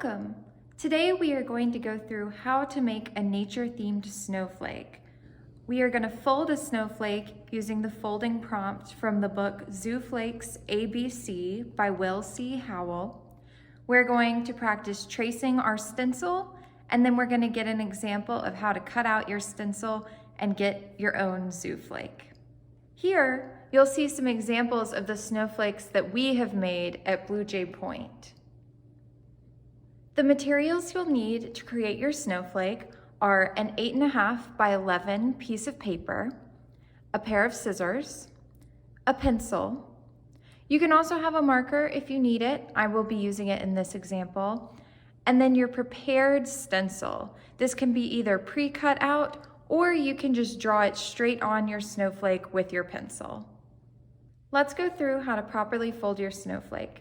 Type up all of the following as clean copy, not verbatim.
Welcome! Today we are going to go through how to make a nature-themed snowflake. We are going to fold a snowflake using the folding prompt from the book Snowflakes ABC by Will C. Howell. We're going to practice tracing our stencil, and then we're going to get an example of how to cut out your stencil and get your own snowflake. Here, you'll see some examples of the snowflakes that we have made at Blue Jay Point. The materials you'll need to create your snowflake are an 8.5 by 11 piece of paper, a pair of scissors, a pencil. You can also have a marker if you need it. I will be using it in this example. And then your prepared stencil. This can be either pre-cut out or you can just draw it straight on your snowflake with your pencil. Let's go through how to properly fold your snowflake.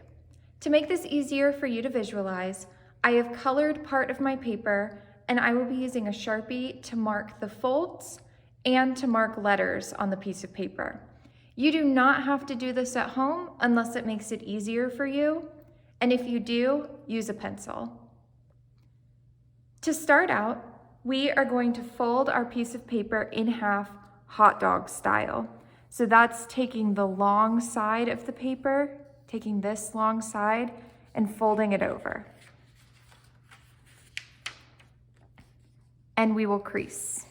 To make this easier for you to visualize, I have colored part of my paper and I will be using a Sharpie to mark the folds and to mark letters on the piece of paper. You do not have to do this at home unless it makes it easier for you. And if you do, use a pencil. To start out, we are going to fold our piece of paper in half hot dog style. So that's taking the long side of the paper, taking this long side and folding it over. And we will crease.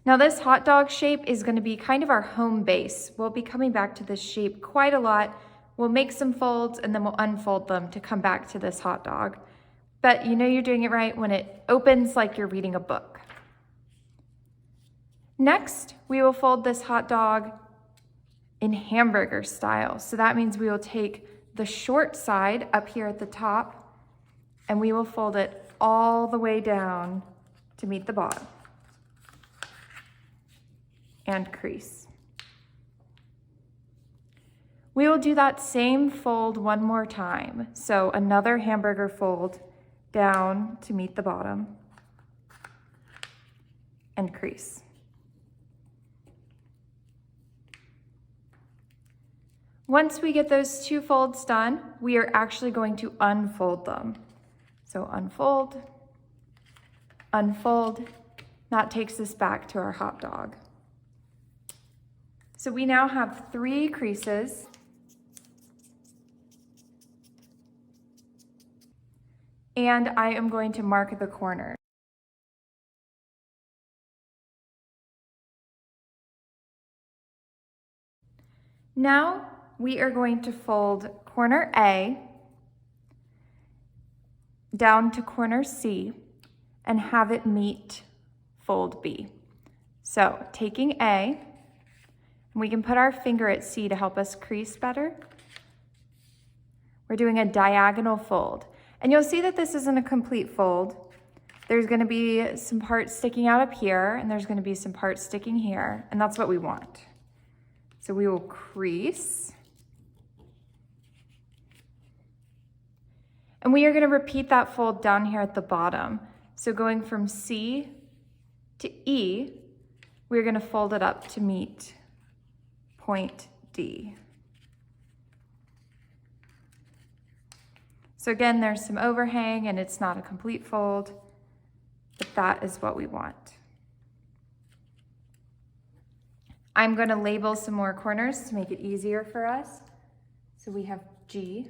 Now this hot dog shape is going to be kind of our home base. We'll be coming back to this shape quite a lot. We'll make some folds and then we'll unfold them to come back to this hot dog. But you know you're doing it right when it opens like you're reading a book. Next, we will fold this hot dog in hamburger style. So that means we will take the short side up here at the top and we will fold it all the way down to meet the bottom and crease. We will do that same fold one more time. So another hamburger fold down to meet the bottom and crease. Once we get those two folds done, we are actually going to unfold them. So unfold, unfold. That takes us back to our hot dog. So we now have 3 creases. And I am going to mark the corners. Now we are going to fold corner A down to corner C and have it meet fold B. So taking A, we can put our finger at C to help us crease better. We're doing a diagonal fold. And you'll see that this isn't a complete fold. There's gonna be some parts sticking out up here and there's gonna be some parts sticking here, and that's what we want. So we will crease. And we are gonna repeat that fold down here at the bottom. So going from C to E, we're gonna fold it up to meet point D. So again, there's some overhang and it's not a complete fold, but that is what we want. I'm gonna label some more corners to make it easier for us. So we have G,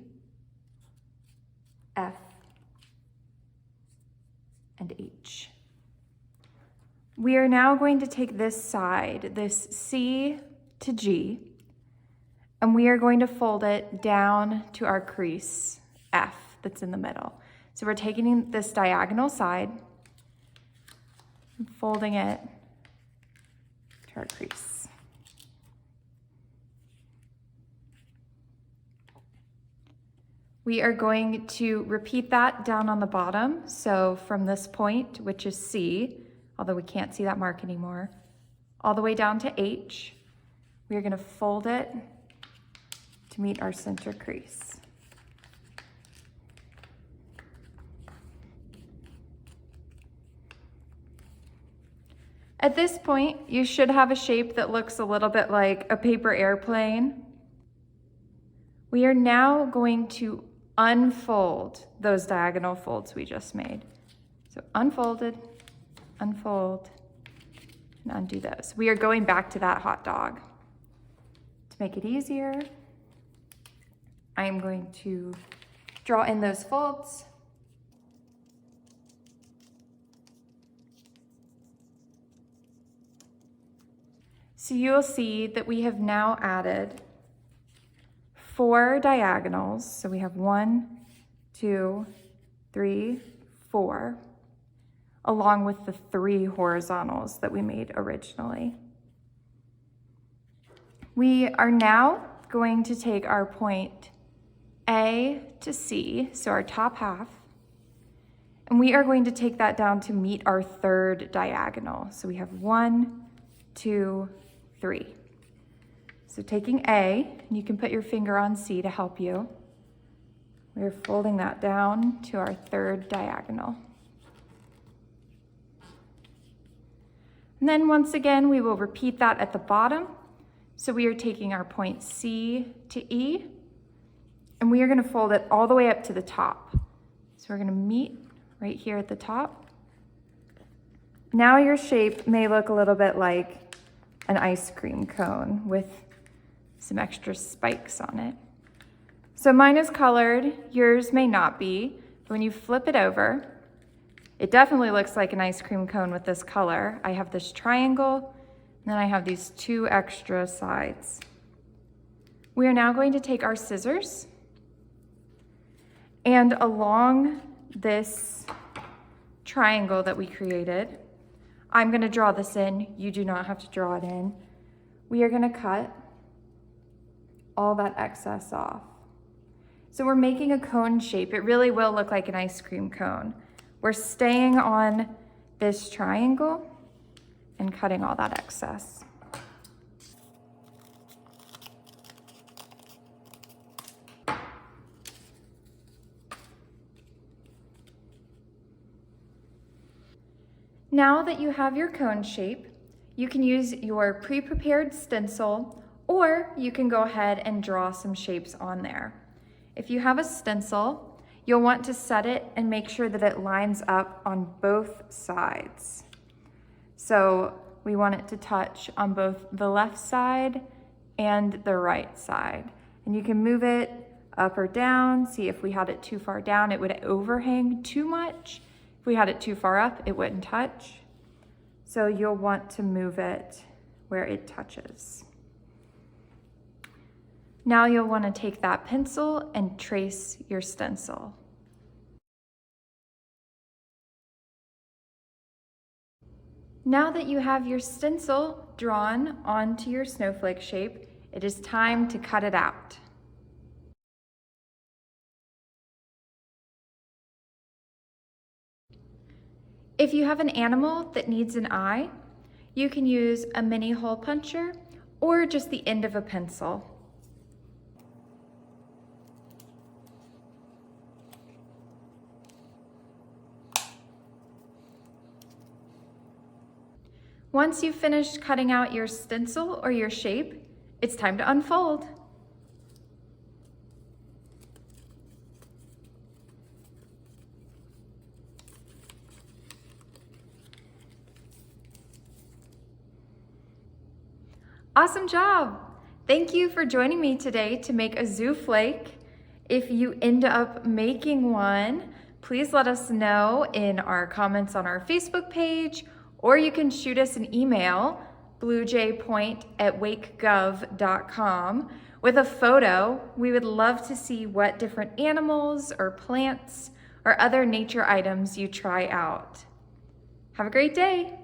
F, and H. We are now going to take this side, this C to G, and we are going to fold it down to our crease, F, that's in the middle. So we're taking this diagonal side and folding it to our crease. We are going to repeat that down on the bottom. So from this point, which is C, although we can't see that mark anymore, all the way down to H, we are going to fold it to meet our center crease. At this point, you should have a shape that looks a little bit like a paper airplane. We are now going to unfold those diagonal folds we just made. So unfolded, unfold, and undo those. We are going back to that hot dog. To make it easier, I am going to draw in those folds. So you'll see that we have now added 4 diagonals. So we have 1, 2, 3, 4, along with the 3 horizontals that we made originally. We are now going to take our point A to C, so our top half, and we are going to take that down to meet our 3rd diagonal. So we have 1, 2, 3. So taking A, and you can put your finger on C to help you, we're folding that down to our 3rd diagonal. And then once again, we will repeat that at the bottom. So we are taking our point C to E, and we are going to fold it all the way up to the top. So we're going to meet right here at the top. Now your shape may look a little bit like an ice cream cone with some extra spikes on it. So mine is colored, yours may not be. When you flip it over, it definitely looks like an ice cream cone with this color. I have this triangle, and then I have these 2 extra sides. We are now going to take our scissors, and along this triangle that we created, I'm going to draw this in. You do not have to draw it in. We are going to cut all that excess off. So we're making a cone shape. It really will look like an ice cream cone. We're staying on this triangle and cutting all that excess. Now that you have your cone shape, you can use your pre-prepared stencil, or you can go ahead and draw some shapes on there. If you have a stencil, you'll want to set it and make sure that it lines up on both sides. So we want it to touch on both the left side and the right side. And you can move it up or down. See, if we had it too far down, it would overhang too much. If we had it too far up, it wouldn't touch. So you'll want to move it where it touches. Now you'll want to take that pencil and trace your stencil. Now that you have your stencil drawn onto your snowflake shape, it is time to cut it out. If you have an animal that needs an eye, you can use a mini hole puncher or just the end of a pencil. Once you've finished cutting out your stencil or your shape, it's time to unfold. Awesome job! Thank you for joining me today to make a snowflake. If you end up making one, please let us know in our comments on our Facebook page, or you can shoot us an email, bluejaypoint@wakegov.com, with a photo. We would love to see what different animals or plants or other nature items you try out. Have a great day.